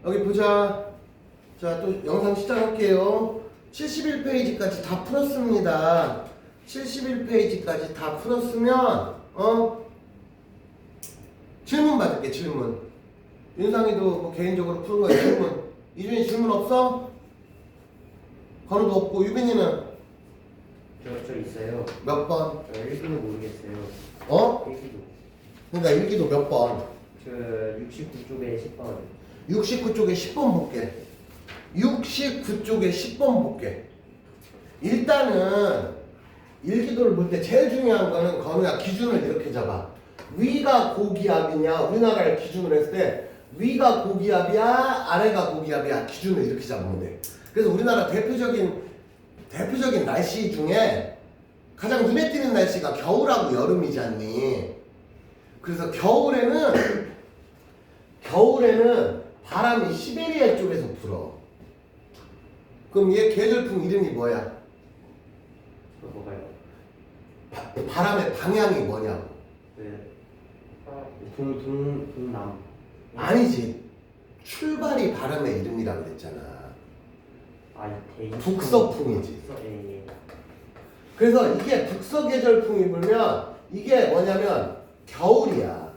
여기 보자. 자, 또 영상 시작할게요. 71페이지까지 다 풀었습니다. 71페이지까지 다 풀었으면 질문 받을게. 질문. 윤상이도 뭐 개인적으로 푸는 거야. 질문. 이준이 질문 없어? 건우도 없고. 유빈이는 저 있어요. 몇 번? 저 일기는 모르겠어요. 일기도. 그러니까 일기도 몇 번? 저 69쪽에 10번. 69쪽에 10번 볼게. 69쪽에 10번 볼게. 일단은 일기도를 볼 때 제일 중요한 거는 건우야 기준을 이렇게 잡아. 위가 고기압이냐 우리나라를 기준으로 했을 때 위가 고기압이야 아래가 고기압이야 기준을 이렇게 잡으면 돼. 그래서 우리나라 대표적인 날씨 중에 가장 눈에 띄는 날씨가 겨울하고 여름이지 않니? 그래서 겨울에는 바람이 시베리아 쪽에서 불어. 그럼 얘 계절풍 이름이 뭐야? 뭐가요? 바람의 방향이 뭐냐고. 네. 동남. 아니지. 출발이 바람의 이름이라고 그랬잖아. 대기. 북서풍이지. 예. 그래서 이게 북서계절풍이 불면 이게 뭐냐면 겨울이야.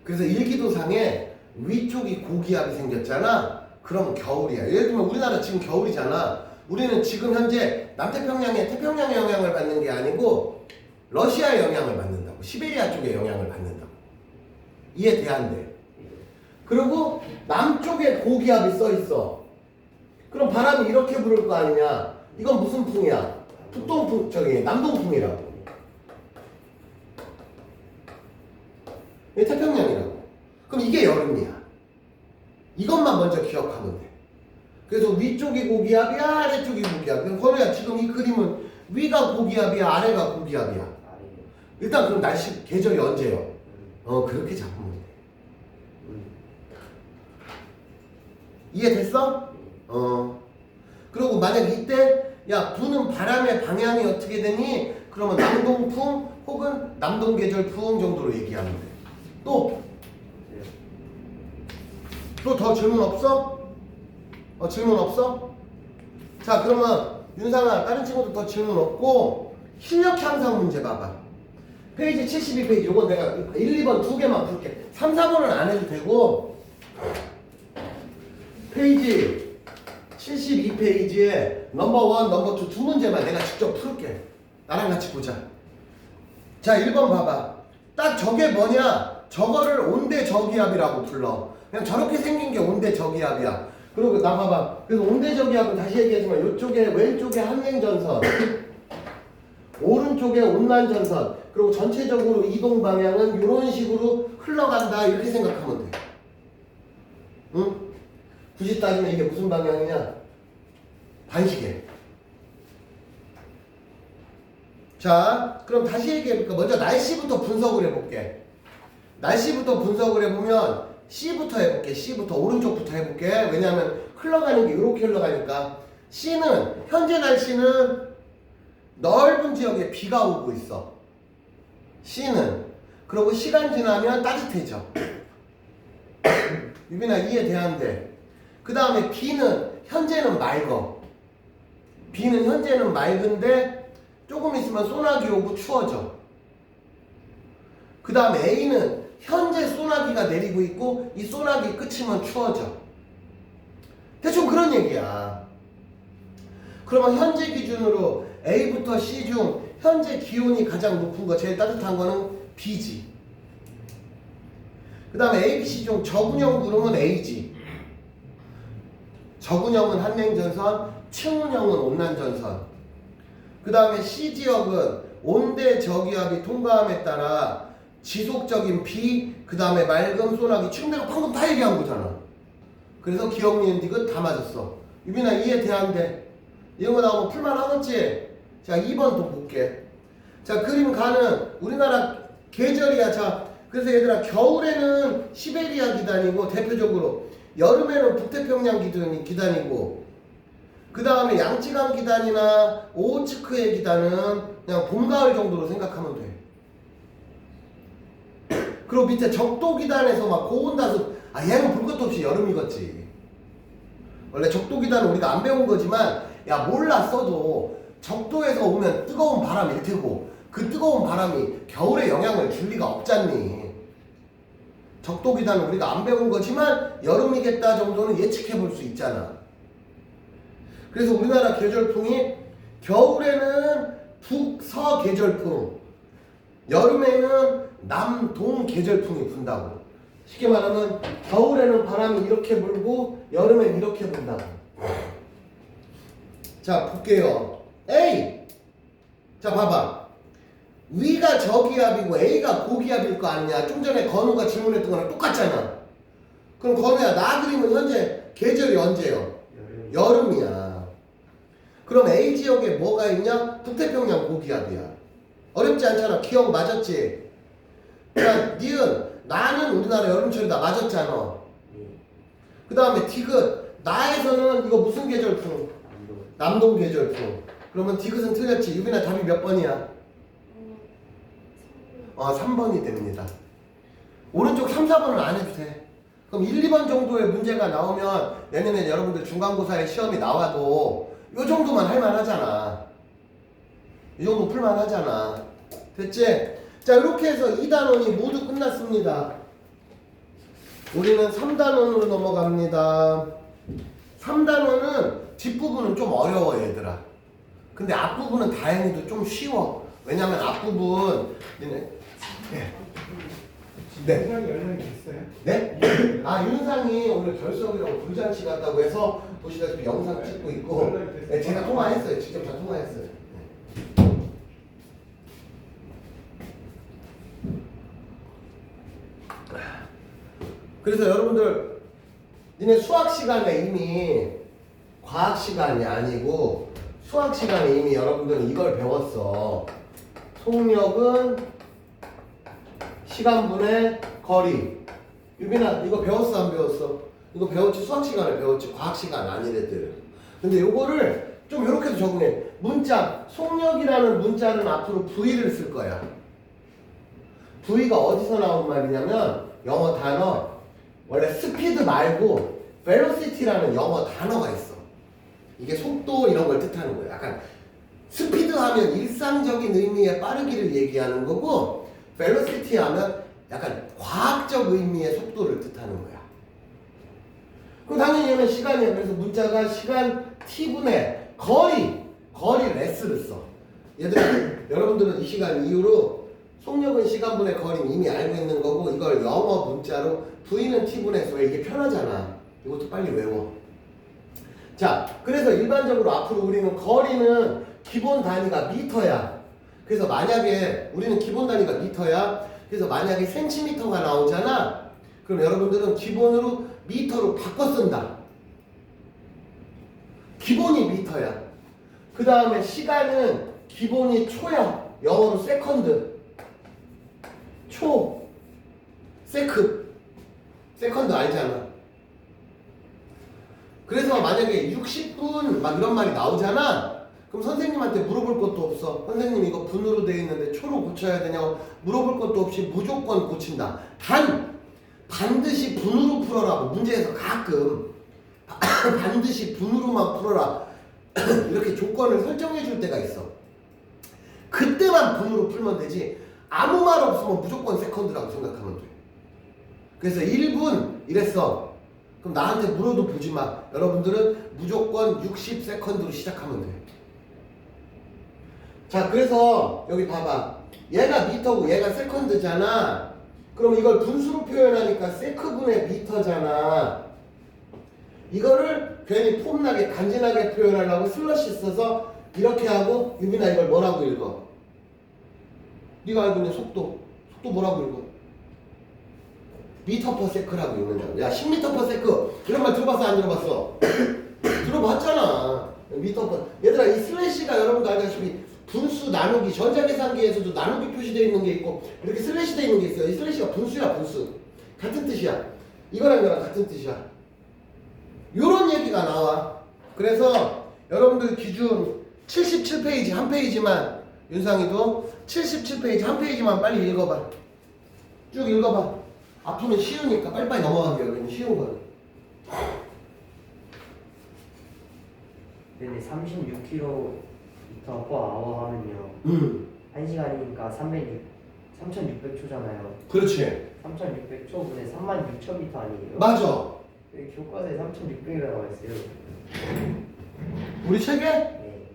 그래서 일기도상에 위쪽이 고기압이 생겼잖아. 그럼 겨울이야. 예를 들면 우리나라 지금 겨울이잖아. 우리는 지금 현재 남태평양의 태평양의 영향을 받는 게 아니고 러시아의 영향을 받는다고. 시베리아 쪽의 영향을 받는다고. 이해돼야 안 돼? 그리고 남쪽에 고기압이 써 있어. 그럼 바람이 이렇게 불을 거 아니냐? 이건 무슨 풍이야? 북동풍, 남동풍이라고. 이게 태평양이라고. 그럼 이게 여름이야. 이것만 먼저 기억하면 돼. 그래서 위쪽이 고기압이야, 아래쪽이 고기압이야. 그럼 건우야 지금 이 그림은 위가 고기압이야, 아래가 고기압이야. 일단 그럼 날씨 계절이 언제요? 그렇게 잡으면 돼. 이해됐어? 그리고 만약 이때 야 부는 바람의 방향이 어떻게 되니? 그러면 남동풍 혹은 남동계절풍 정도로 얘기하면 돼. 또 더 질문 없어? 질문 없어? 자 그러면 윤상아 다른 친구도 더 질문 없고 실력 향상 문제 봐봐. 페이지 72페이지 요건 내가 1, 2번 두 개만 풀게. 3, 4번은 안 해도 되고 페이지 72페이지에 넘버 1, 넘버 2 두 문제만 내가 직접 풀게. 나랑 같이 보자. 자 1번 봐봐. 딱 저게 뭐냐? 저거를 온대저기압이라고 불러. 그냥 저렇게 생긴 게 온대저기압이야. 그리고 나 봐봐. 그래서 온대저기압은 다시 얘기하지만 이쪽에 왼쪽에 한랭전선 오른쪽에 온난전선 그리고 전체적으로 이동 방향은 이런 식으로 흘러간다 이렇게 생각하면 돼. 응? 굳이 따지면 이게 무슨 방향이냐? 반시계. 자 그럼 다시 얘기해볼까? 먼저 날씨부터 분석을 해볼게. 날씨부터 분석을 해보면 C부터 해볼게. C부터 오른쪽부터 해볼게. 왜냐하면 흘러가는 게 이렇게 흘러가니까. C는 현재 날씨는 넓은 지역에 비가 오고 있어. C는 그리고 시간 지나면 따뜻해져. 유빈아 이해돼야한데. 그 다음에 B는 현재는 맑어. B는 현재는 맑은데 조금 있으면 소나기 오고 추워져. 그 다음에 A는 현재 소나기가 내리고 있고 이 소나기 끝이면 추워져. 대충 그런 얘기야. 그러면 현재 기준으로 A부터 C 중 현재 기온이 가장 높은 거 제일 따뜻한 거는 B지. 그 다음에 A, B, C 중 저군형 구름은 A지. 저군형은 한랭전선, 충운형은 온난전선. 그 다음에 C 지역은 온대 저기압이 통과함에 따라 지속적인 비, 그 다음에 맑음, 소나기. 지금 내가 방금 다 얘기한 거잖아. 그래서 기억, 니은, 디귿 다 맞았어. 유빈아 이해돼야한데. 이런 거 나오면 풀만 하겠지? 자 2번 또 볼게. 자 그림 가는 우리나라 계절이야. 자 그래서 얘들아 겨울에는 시베리아 기단이고 대표적으로 여름에는 북태평양 기단이고 그 다음에 양쯔강 기단이나 오호츠크의 기단은 그냥 봄, 가을 정도로 생각하면 돼. 그리고 밑에 적도 기단에서 막 고온다습 아 얘는 볼 것도 없이 여름이겠지. 원래 적도기단은 우리가 안 배운 거지만 야 몰랐어도 적도에서 오면 뜨거운 바람이 일 테고 그 뜨거운 바람이 겨울에 영향을 줄 리가 없잖니. 적도기단은 우리가 안 배운 거지만 여름이겠다 정도는 예측해 볼 수 있잖아. 그래서 우리나라 계절풍이 겨울에는 북서 계절풍, 여름에는 남동 계절풍이 분다고. 쉽게 말하면 겨울에는 바람이 이렇게 불고 여름엔 이렇게 분다고. 자 볼게요. A. 자 봐봐. 위가 저기압이고 A가 고기압일 거 아니냐. 좀 전에 건우가 질문했던 거랑 똑같잖아. 그럼 건우야 나 그림은 현재 계절이 언제요? 여름이야. 그럼 A 지역에 뭐가 있냐? 북태평양 고기압이야. 어렵지 않잖아. 기억 맞았지? 그러니까 니은 나는 우리나라 여름철이다 맞았잖아. 그 다음에 디귿 나에서는 이거 무슨 계절풍? 남동 계절풍. 그러면 디귿은 틀렸지. 유빈아 답이 몇 번이야? 3번이 됩니다. 오른쪽 3, 4번은 안 해도 돼. 그럼 1, 2번 정도의 문제가 나오면 내년에 여러분들 중간고사에 시험이 나와도 요 정도만 할만하잖아. 이 정도 풀만하잖아. 됐지? 자 이렇게 해서 2단원이 모두 끝났습니다. 우리는 3단원으로 넘어갑니다. 3단원은 뒷부분은 좀 어려워 얘들아. 근데 앞부분은 다행히도 좀 쉬워. 왜냐면 앞부분 네. 윤상이 연락이 됐어요? 네? 아 윤상이 오늘 결석이라고 불잔치 갔다고 해서 보시다시피 영상 찍고 있고 네, 제가 통화했어요. 직접 다 통화했어요. 그래서 여러분들 니네 수학 시간에 이미 과학 시간이 아니고 수학 시간에 이미 여러분들은 이걸 배웠어. 속력은 시간분의 거리. 유빈아 이거 배웠어 안 배웠어? 이거 배웠지. 수학 시간에 배웠지. 과학 시간 아니랬대요. 근데 요거를 좀 이렇게도 적응해. 문자 속력이라는 문자는 앞으로 V를 쓸 거야. V가 어디서 나온 말이냐면 영어 단어 원래 스피드 말고 velocity라는 영어 단어가 있어. 이게 속도 이런 걸 뜻하는 거야. 약간 스피드 하면 일상적인 의미의 빠르기를 얘기하는 거고 velocity 하면 약간 과학적 의미의 속도를 뜻하는 거야. 그럼 당연히 얘는 시간이야. 그래서 문자가 시간 t분의 거리 s를 써. 얘들아 여러분들은 이 시간 이후로 속력은 시간분의 거리는 이미 알고 있는 거고 이걸 영어 문자로 V는 t분의 S. 왜 이게 편하잖아. 이것도 빨리 외워. 자 그래서 일반적으로 앞으로 우리는 거리는 기본 단위가 미터야. 그래서 만약에 우리는 기본 단위가 미터야. 그래서 만약에 센티미터가 나오잖아. 그럼 여러분들은 기본으로 미터로 바꿔 쓴다. 기본이 미터야. 그 다음에 시간은 기본이 초야. 영어로 세컨드. 초. 세컨드 알잖아. 그래서 만약에 60분 막 이런 말이 나오잖아. 그럼 선생님한테 물어볼 것도 없어. 선생님 이거 분으로 돼 있는데 초로 고쳐야 되냐고 물어볼 것도 없이 무조건 고친다. 반드시 분으로 풀어라. 문제에서 가끔 반드시 분으로만 풀어라 이렇게 조건을 설정해 줄 때가 있어. 그때만 분으로 풀면 되지. 아무 말 없으면 무조건 세컨드라고 생각하면 돼. 그래서 1분 이랬어. 그럼 나한테 물어도 보지 마. 여러분들은 무조건 60세컨드로 시작하면 돼. 자 그래서 여기 봐봐. 얘가 미터고 얘가 세컨드잖아. 그럼 이걸 분수로 표현하니까 세크분의 미터잖아. 이거를 괜히 폼나게 간지나게 표현하려고 슬러시 써서 이렇게 하고 유빈아 이걸 뭐라고 읽어? 네가 알고 있는 속도 뭐라고 읽어? 미터 퍼 세크라고 읽는다고. 야 10m 퍼 세크 이런 말 들어봤어 안 들어봤어? 들어봤잖아. 미터 퍼. 얘들아 이 슬래시가 여러분도 알다시피 분수 나누기 전자계산기에서도 나누기 표시되어 있는 게 있고 이렇게 슬래시 되어 있는 게 있어요. 이 슬래시가 분수야 분수. 같은 뜻이야. 이거랑 이거랑 같은 뜻이야. 요런 얘기가 나와. 그래서 여러분들 기준 77페이지 한 페이지만 윤상이도 77페이지 한 페이지만 빨리 읽어봐. 쭉 읽어봐. 앞으로는 쉬우니까 빨리빨리 넘어가게 여기는 쉬운 거는. 근데 36km per hour 하면요. 1시간이니까 3,600초잖아요. 그렇지. 3,600초분에 36,000m 아니에요? 맞아. 여기 교과서에 3,600이라고 나와 있어요. 우리 책에? 네.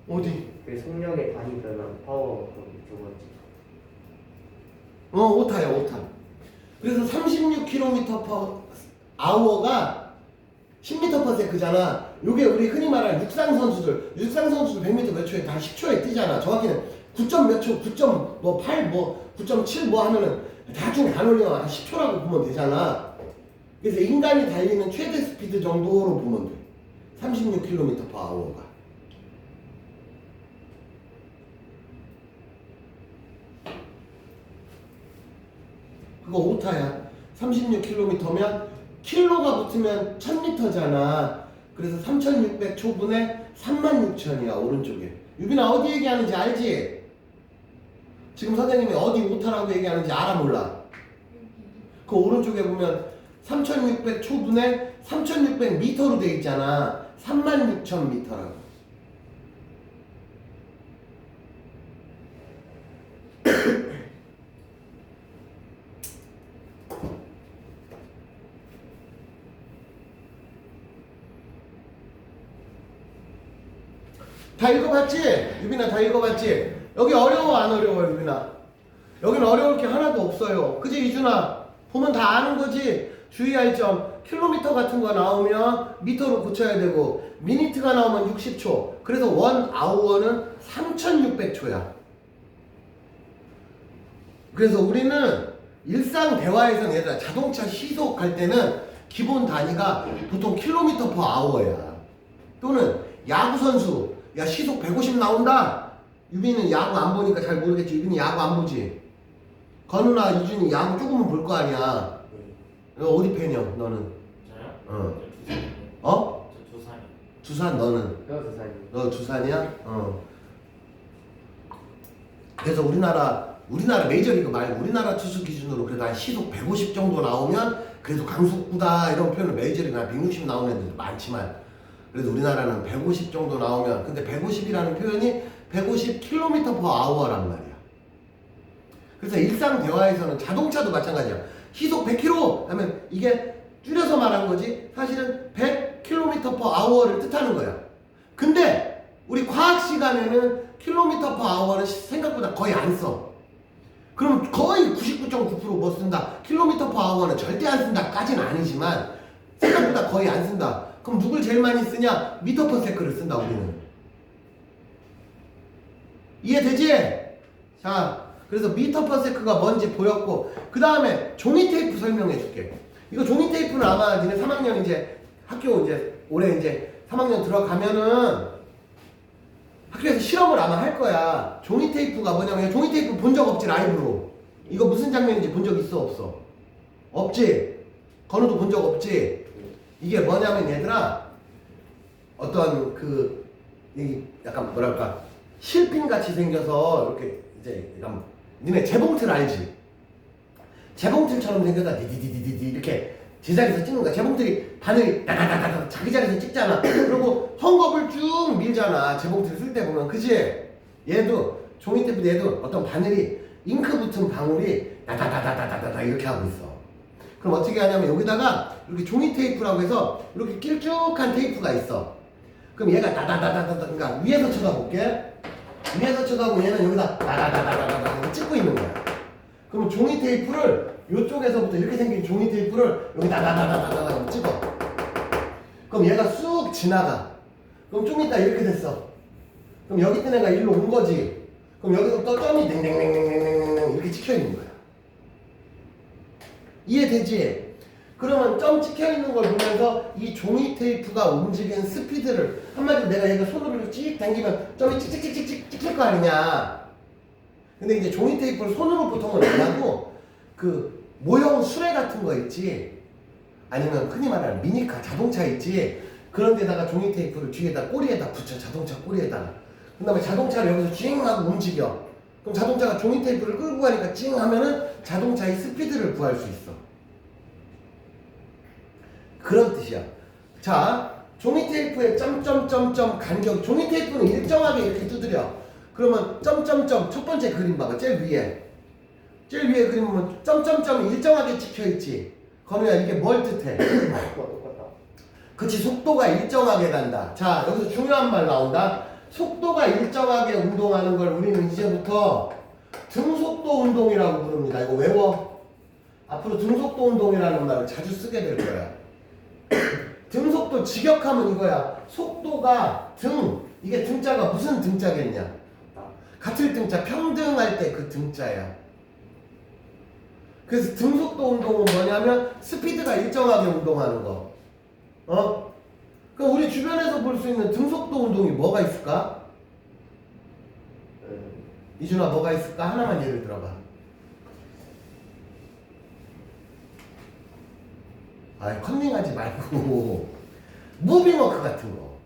어디? 그 속력의 단위 그러면 파워 거기 두 번째. 오타야 오타. 그래서 36km/h가 10m/s잖아. 요게 우리 흔히 말하는 육상 선수들 100m 몇 초에 다 10초에 뛰잖아. 정확히는 9점 몇 초, 9점 뭐 8, 뭐 9.7 뭐 하면은 대충 반올려 한 10초라고 보면 되잖아. 그래서 인간이 달리는 최대 스피드 정도로 보면 돼. 36km/h가. 그거 오타야. 36km면 킬로가 붙으면 1000m잖아. 그래서 3600초분에 36000이야 오른쪽에. 유빈아 어디 얘기하는지 알지? 지금 선생님이 어디 오타라고 얘기하는지 알아 몰라? 그 오른쪽에 보면 3600초분에 3600m로 돼 있잖아. 36000m라고. 다 읽어봤지? 유빈아 다 읽어봤지? 여기 어려워 안 어려워 유빈아? 여기는 어려울 게 하나도 없어요. 그지 이준아? 보면 다 아는 거지? 주의할 점 킬로미터 같은 거 나오면 미터로 고쳐야 되고 미니트가 나오면 60초. 그래서 원 아워는 3600초야. 그래서 우리는 일상 대화에서는 얘들아 자동차 시속 갈 때는 기본 단위가 보통 킬로미터 퍼 아워야. 또는 야구 선수 야 시속 150 나온다. 유빈은 야구 안 보니까 잘 모르겠지. 유빈이 야구 안 보지. 건우나 유준이 야구 조금은 볼 거 아니야. 너 어디 팬이야 너는? 저요? 어? 저 두산이요. 두산 너는? 저 두산이. 너 두산이야? 그래서 우리나라 메이저리그 말고 우리나라 투수 기준으로 그래도 한 시속 150 정도 나오면 그래도 강속구다 이런 표현을 메이저리그 한 160 나오는 애들도 많지만 그래도 우리나라는 150 정도 나오면 근데 150이라는 표현이 150km/h란 말이야. 그래서 일상 대화에서는 자동차도 마찬가지야. 시속 100km 하면 이게 줄여서 말한 거지 사실은 100km/h를 뜻하는 거야. 근데 우리 과학 시간에는 km/h는 생각보다 거의 안 써. 그럼 거의 99.9% 뭐 쓴다. km/h는 절대 안 쓴다까지는 아니지만 생각보다 거의 안 쓴다. 그럼 누굴 제일 많이 쓰냐? 미터/s를 쓴다 우리는. 이해되지? 자, 그래서 미터/s가 뭔지 보였고 그 다음에 종이 테이프 설명해 줄게. 이거 종이 테이프는 아마 니네 3학년 이제 학교 이제 올해 이제 3학년 들어가면은 학교에서 실험을 아마 할 거야. 종이 테이프가 뭐냐면 종이 테이프 본 적 없지 라이브로. 이거 무슨 장면인지 본 적 있어 없어? 없지? 건우도 본 적 없지? 이게 뭐냐면 얘들아 어떤 그 약간 뭐랄까 실핀 같이 생겨서 이렇게 이제 약간 니네 재봉틀 알지? 재봉틀처럼 생겨서 디디디디디 이렇게 제자리에서 찍는 거야. 재봉틀이 바늘이 다다다다다 자기 자리에서 찍잖아. 그리고 헝겊을 쭉 밀잖아. 재봉틀 쓸 때 보면 그치? 얘도 종이 테이프 얘도 어떤 바늘이 잉크 붙은 방울이 다다다다다다다 이렇게 하고 있어. 그럼 어떻게 하냐면 여기다가 이렇게 종이 테이프라고 해서 이렇게 길쭉한 테이프가 있어. 그럼 얘가 다다다다다다 그러니까 위에서 쳐다볼게. 위에서 쳐다보면 얘는 여기다 다다다다다다 찍고 있는 거야. 그럼 종이 테이프를 이쪽에서부터 이렇게 생긴 종이 테이프를 여기 다다다다다다 찍어. 그럼 얘가 쑥 지나가. 그럼 좀 이따 이렇게 됐어. 그럼 여기 있던 애가 일로 온 거지. 그럼 여기서부터 점이 댕댕댕댕댕댕 이렇게 찍혀 있는 거야. 이해되지? 그러면 점 찍혀 있는 걸 보면서 이 종이 테이프가 움직이는 스피드를 한마디로 내가 얘가 손으로 이렇게 찍 당기면 점이 찍찍찍찍 찍힐 거 아니냐. 근데 이제 종이 테이프를 손으로 보통은 안 하고 그 모형 수레 같은 거 있지 아니면 흔히 말하는 미니카 자동차 있지 그런 데다가 종이 테이프를 뒤에다 꼬리에다 붙여. 자동차 꼬리에다가. 그 다음에 자동차를 여기서 찡 하고 움직여. 그럼 자동차가 종이 테이프를 끌고 가니까 찡 하면은 자동차의 스피드를 구할 수 있어. 그런 뜻이야. 자, 종이 테이프에 점점점점 간격. 종이 테이프는 일정하게 이렇게 두드려. 그러면 점점점 첫 번째 그림 봐봐. 제일 위에. 제일 위에 그림은 점점점이 일정하게 찍혀있지. 건우야 이게 뭘 뜻해? 똑같다. 그치, 속도가 일정하게 간다. 자, 여기서 중요한 말 나온다. 속도가 일정하게 운동하는 걸 우리는 이제부터 등속도 운동이라고 부릅니다. 이거 외워. 앞으로 등속도 운동이라는 말을 자주 쓰게 될 거야. 등속도 직역하면 이거야. 속도가 이게 등자가 무슨 등자겠냐? 같을 등자, 평등할 때 그 등자야. 그래서 등속도 운동은 뭐냐면 스피드가 일정하게 운동하는 거. 그럼 우리 주변에서 볼 수 있는 등속도 운동이 뭐가 있을까? 이준아 뭐가 있을까? 하나만 예를 들어봐. 아이 컨닝하지 말고 무빙워크 같은 거.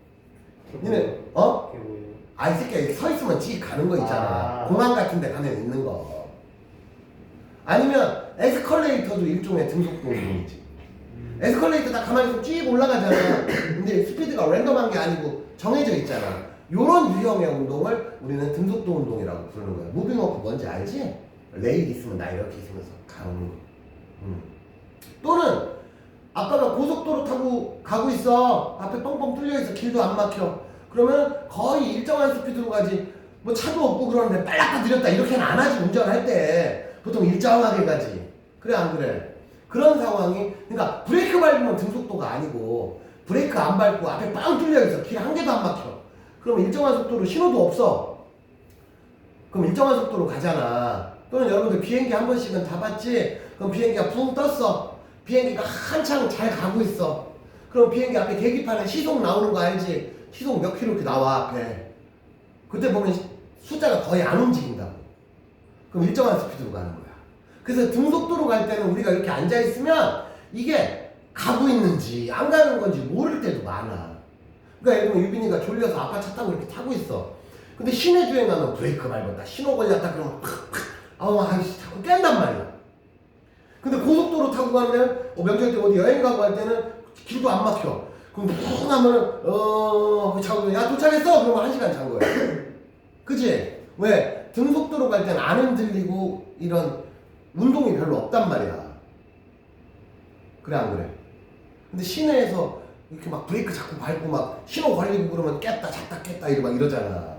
니네 그게 뭐예요? 이 새끼야 서 있으면 지 가는 거 있잖아. 공항 같은 데 가면 있는 거. 아니면 에스컬레이터도 일종의 등속도 운동이지. 에스컬레이터 딱 가만히 있으면 쭉 올라가잖아. 근데 스피드가 랜덤한 게 아니고 정해져 있잖아. 요런 유형의 운동을 우리는 등속도 운동이라고 부르는 거야. 무빙워크 뭔지 알지? 레일 있으면 나 이렇게 있으면서 가는 거. 또는 아빠가 고속도로 타고 가고 있어. 앞에 뻥뻥 뚫려 있어. 길도 안 막혀. 그러면 거의 일정한 스피드로 가지. 뭐 차도 없고 그러는데 빨랐다 느렸다 이렇게는 안 하지. 운전할 때 보통 일정하게 가지. 그래 안 그래? 그런 상황이, 그러니까 브레이크 밟으면 등속도가 아니고 브레이크 안 밟고 앞에 빵 뚫려 있어. 길 한 개도 안 막혀. 그럼 일정한 속도로 신호도 없어. 그럼 일정한 속도로 가잖아. 또는 여러분들 비행기 한 번씩은 타봤지? 그럼 비행기가 붕 떴어. 비행기가 한창 잘 가고 있어. 그럼 비행기 앞에 계기판에 시속 나오는 거 알지? 시속 몇 킬로 이렇게 나와 앞에. 그때 보면 숫자가 거의 안 움직인다고. 그럼 일정한 스피드로 가는 거야. 그래서 등속도로 갈 때는 우리가 이렇게 앉아있으면 이게 가고 있는지 안 가는 건지 모를 때도 많아. 그러니까 예를 들면 유빈이가 졸려서 아빠 차 타고 이렇게 타고 있어. 근데 시내 주행하면 브레이크 밟았다. 신호 걸렸다 그러면 아이씨 자꾸 깬단 말이야. 근데 고속도로 타고 가면 명절 때 어디 여행 가고 할 때는 길도 안 막혀. 그럼 푹 하면은 자고 야 도착했어? 그러면 1시간 잔 거야. 그치? 왜? 등속도로 갈 때는 안 흔들리고 이런 운동이 별로 없단 말이야. 그래 안 그래? 근데 시내에서 이렇게 막 브레이크 자꾸 밟고 막 신호 걸리고 그러면 깼다 잡다 깼다 막 이러잖아.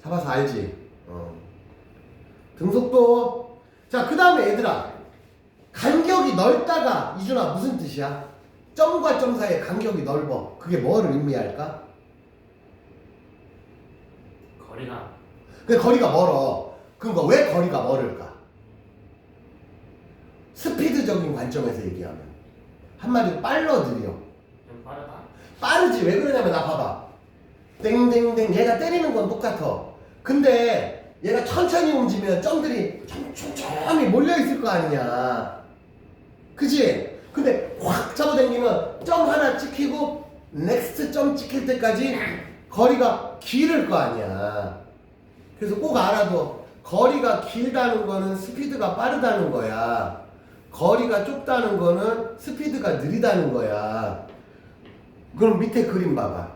잡아서 알지? 등속도. 자, 그 다음에 얘들아, 간격이 넓다가 이준아 무슨 뜻이야? 점과 점 사이의 간격이 넓어. 그게 뭐를 의미할까? 거리가. 그 거리가 멀어. 그러니까 왜 거리가 멀을까? 스피드적인 관점에서 얘기하면 한마디로 빨라 느려. 좀 빠르다. 빠르지. 왜 그러냐면 나 봐봐. 땡땡땡 얘가 때리는 건 똑같아. 근데 얘가 천천히 움직이면 점들이 천천히 몰려있을 거 아니냐. 그치? 근데 확 잡아당기면 점 하나 찍히고 넥스트 점 찍힐 때까지 거리가 길을 거 아니야. 그래서 꼭 알아둬. 거리가 길다는 거는 스피드가 빠르다는 거야. 거리가 좁다는 거는 스피드가 느리다는 거야. 그럼 밑에 그림 봐봐.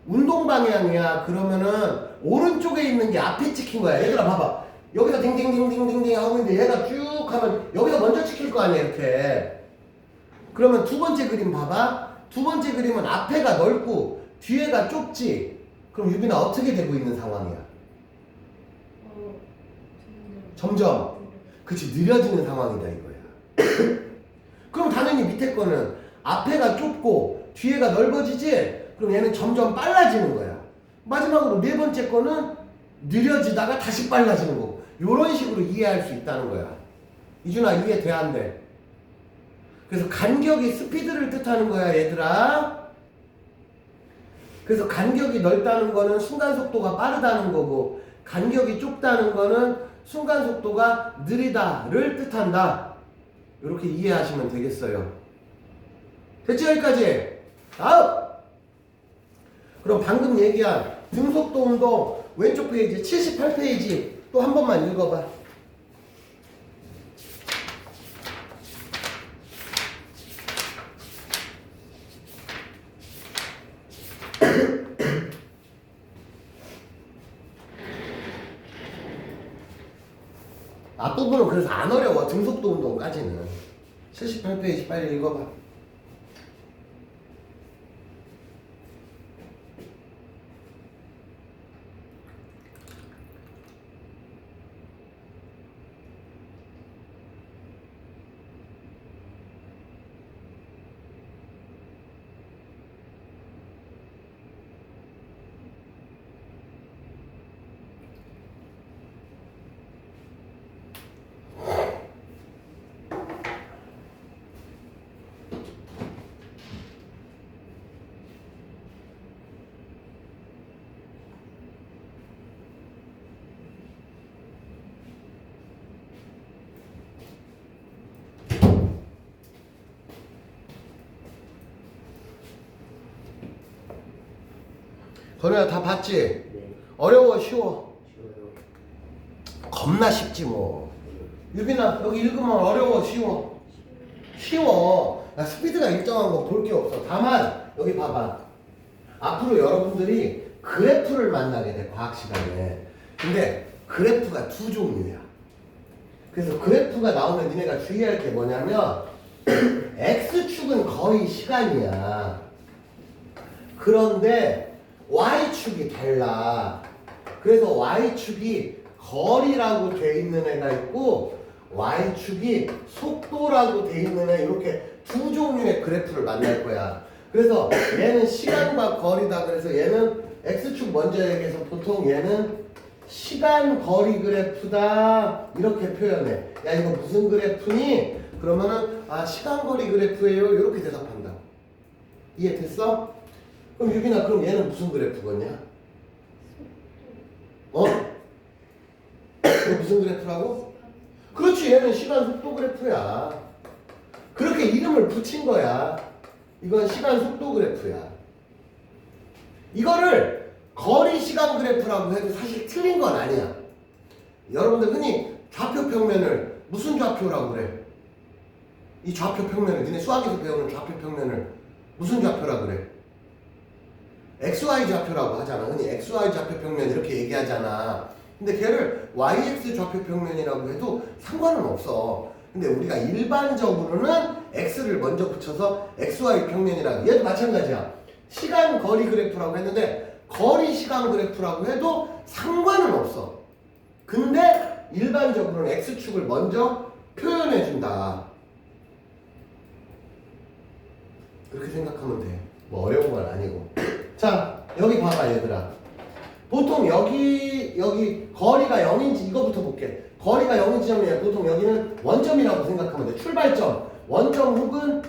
운동 방향이야. 그러면은 오른쪽에 있는 게 앞에 찍힌 거야. 얘들아 봐봐. 여기서 딩딩딩딩딩딩 하고 있는데 얘가 쭉 하면 여기서 먼저 찍힐 거 아니야 이렇게. 그러면 두 번째 그림 봐봐. 두 번째 그림은 앞에가 넓고 뒤에가 좁지. 그럼 유빈아 어떻게 되고 있는 상황이야? 점점 그치 느려지는 상황이다 이거야. 그럼 당연히 밑에 거는 앞에가 좁고 뒤에가 넓어지지. 그럼 얘는 점점 빨라지는 거야. 마지막으로 네 번째 거는 느려지다가 다시 빨라지는 거고. 요런 식으로 이해할 수 있다는 거야. 이준아 이해돼 안 돼? 그래서 간격이 스피드를 뜻하는 거야 얘들아. 그래서 간격이 넓다는 거는 순간 속도가 빠르다는 거고, 간격이 좁다는 거는 순간 속도가 느리다를 뜻한다. 이렇게 이해하시면 되겠어요. 됐지 여기까지? 다음! 그럼 방금 얘기한 등속도 운동 왼쪽 페이지 78페이지 또 한 번만 읽어봐. 앞부분은 그래서 안 어려워. 등속도 운동까지는. 78페이지 빨리 읽어봐. 건우야 다 봤지? 네. 어려워 쉬워? 쉬워요. 겁나 쉽지 뭐. 유빈아 여기 읽으면 어려워 쉬워? 쉬워. 나 스피드가 일정한 거 볼 게 없어. 다만 여기 봐봐. 앞으로 여러분들이 그래프를 만나게 돼 과학 시간에. 근데 그래프가 두 종류야. 그래서 그래프가 나오면 니네가 주의할 게 뭐냐면 X축은 거의 시간이야. 그런데 Y축이 달라. 그래서 Y축이 거리라고 돼 있는 애가 있고 Y축이 속도라고 돼 있는 애, 이렇게 두 종류의 그래프를 만날 거야. 그래서 얘는 시간과 거리다. 그래서 얘는 X축 먼저 얘기해서 보통 얘는 시간 거리 그래프다 이렇게 표현해. 야 이거 무슨 그래프니? 그러면은 아 시간 거리 그래프예요 이렇게 대답한다. 이해됐어? 그럼 유빈아 그럼 얘는 무슨 그래프겠냐? 어? 이거 무슨 그래프라고? 그렇지, 얘는 시간 속도 그래프야. 그렇게 이름을 붙인 거야. 이건 시간 속도 그래프야. 이거를 거리 시간 그래프라고 해도 사실 틀린 건 아니야. 여러분들 흔히 좌표 평면을 무슨 좌표라고 그래? 이 좌표 평면을 니네 수학에서 배우는 좌표 평면을 무슨 좌표라고 그래? XY 좌표라고 하잖아. 흔히 XY 좌표 평면 이렇게 얘기하잖아. 근데 걔를 YX 좌표 평면이라고 해도 상관은 없어. 근데 우리가 일반적으로는 X를 먼저 붙여서 XY 평면이라고. 얘도 마찬가지야. 시간 거리 그래프라고 했는데 거리 시간 그래프라고 해도 상관은 없어. 근데 일반적으로는 X축을 먼저 표현해 준다. 그렇게 생각하면 돼. 뭐 어려운 건 아니고. 자, 여기 봐봐 얘들아. 보통 여기 거리가 0인지 이거부터 볼게. 거리가 0인 지점이에요. 보통 여기는 원점이라고 생각하면 돼. 출발점. 원점 혹은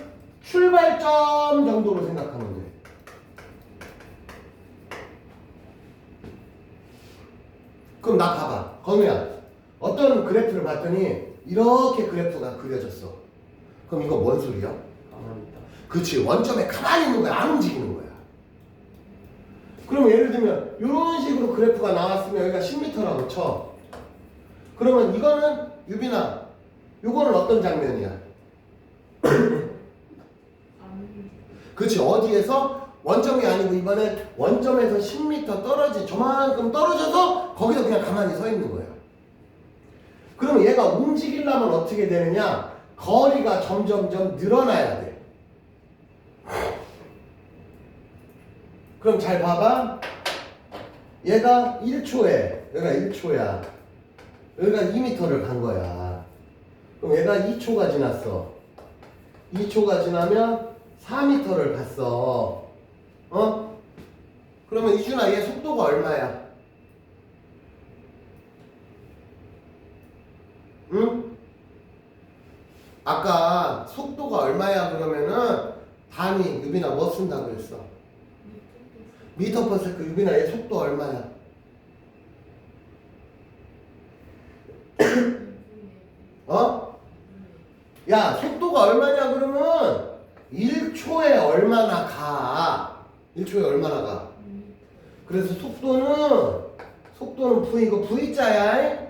출발점 정도로 생각하면 돼. 그럼 나 봐봐. 건우야. 어떤 그래프를 봤더니 이렇게 그래프가 그려졌어. 그럼 이거 뭔 소리야? 가만히 있다. 그치. 원점에 가만히 있는 거야. 안 움직이는 거야. 그럼 예를 들면 이런 식으로 그래프가 나왔으면 여기가 10m라고 쳐. 그러면 이거는 유빈아 요거는 어떤 장면이야? 그치. 어디에서? 원점이 아니고 이번에 원점에서 10m 떨어진 저만큼 떨어져서 거기서 그냥 가만히 서 있는 거야. 그러면 얘가 움직이려면 어떻게 되느냐? 거리가 점점점 늘어나야 돼. 그럼 잘 봐봐. 얘가 1초에, 얘가 1초야. 여기가 2m를 간 거야. 그럼 얘가 2초가 지났어. 2초가 지나면 4m를 갔어. 어? 그러면 이준아 얘 속도가 얼마야? 응? 아까 속도가 얼마야 그러면은 단위 유빈아 뭐 쓴다고 했어? 미터 퍼 세컨드. 유빈아 얘 속도 얼마야? 어? 야 속도가 얼마냐 그러면 1초에 얼마나 가? 1초에 얼마나 가? 그래서 속도는 V, 이거 V자야.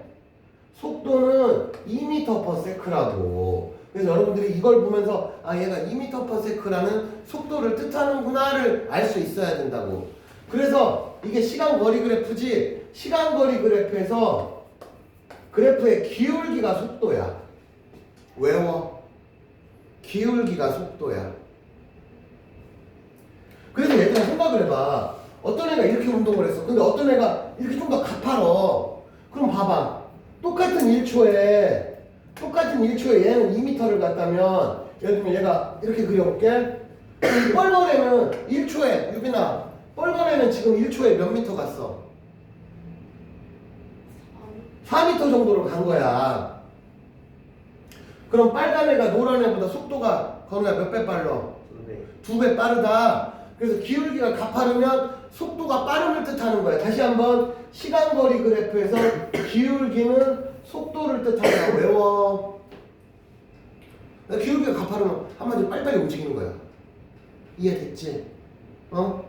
속도는 2m per sec라고. 그래서 여러분들이 이걸 보면서 아 얘가 2m per sec라는 속도를 뜻하는구나를 알 수 있어야 된다고. 그래서 이게 시간 거리 그래프지. 시간 거리 그래프에서 그래프의 기울기가 속도야. 외워. 기울기가 속도야. 그래서 얘들아 생각을 해봐. 어떤 애가 이렇게 운동을 했어. 근데 어떤 애가 이렇게 좀 더 가파러. 그럼 봐봐. 똑같은 1초에 얘는 2m를 갔다면 예를 들면 얘가 이렇게 그려볼게. 뻘건애는 1초에 유빈아 뻘건애는 지금 1초에 몇 미터 갔어? 4m 정도로 간 거야. 그럼 빨간 애가 노란 애보다 속도가 건우야 몇 배 빨라? 2배 빠르다. 그래서 기울기가 가파르면 속도가 빠름을 뜻하는 거야. 다시 한번 시간거리 그래프에서 기울기는 속도를 뜻한다. 외워. 기울기가 가파르면 한마디로 빨리빨리 움직이는 거야. 이해됐지? 어?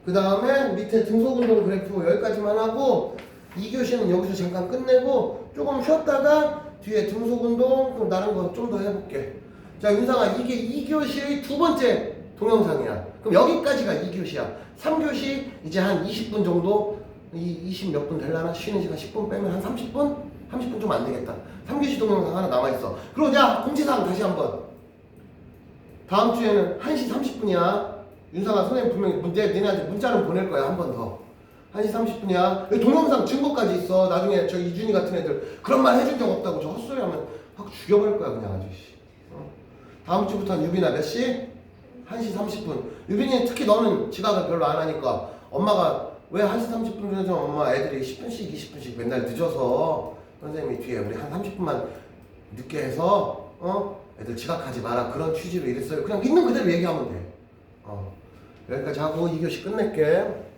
그 다음에 밑에 등속운동 그래프 여기까지만 하고 2교시는 여기서 잠깐 끝내고 조금 쉬었다가 뒤에 등속운동 그럼 다른 거 좀 더 해볼게. 자 윤상아 이게 2교시의 두 번째 동영상이야. 그럼 여기까지가 2교시야. 3교시 이제 한 20분 정도 20 몇 분 되려나? 쉬는 시간 10분 빼면 한 30분? 30분 좀 안 되겠다. 3교시 동영상 하나 남아있어. 그리고 자 공지사항 다시 한번. 다음 주에는 1시 30분이야. 윤상아 선생님 분명히 니네한테 문자는 보낼 거야. 한 번 더. 1시 30분이야. 여기 동영상 증거까지 있어. 나중에 저 이준이 같은 애들 그런 말 해준 적 없다고 저 헛소리 하면 확 죽여버릴 거야 그냥 아주. 다음 주부터는 유빈아 몇 시? 1시 30분. 유빈이 특히 너는 지각을 별로 안 하니까 엄마가 왜 1시 30분 전에 엄마 애들이 10분씩 20분씩 맨날 늦어서 선생님이 뒤에 우리 한 30분만 늦게 해서 애들 지각하지 마라 그런 취지로 이랬어요. 그냥 있는 그대로 얘기하면 돼. 여기까지 하고 2교시 끝낼게.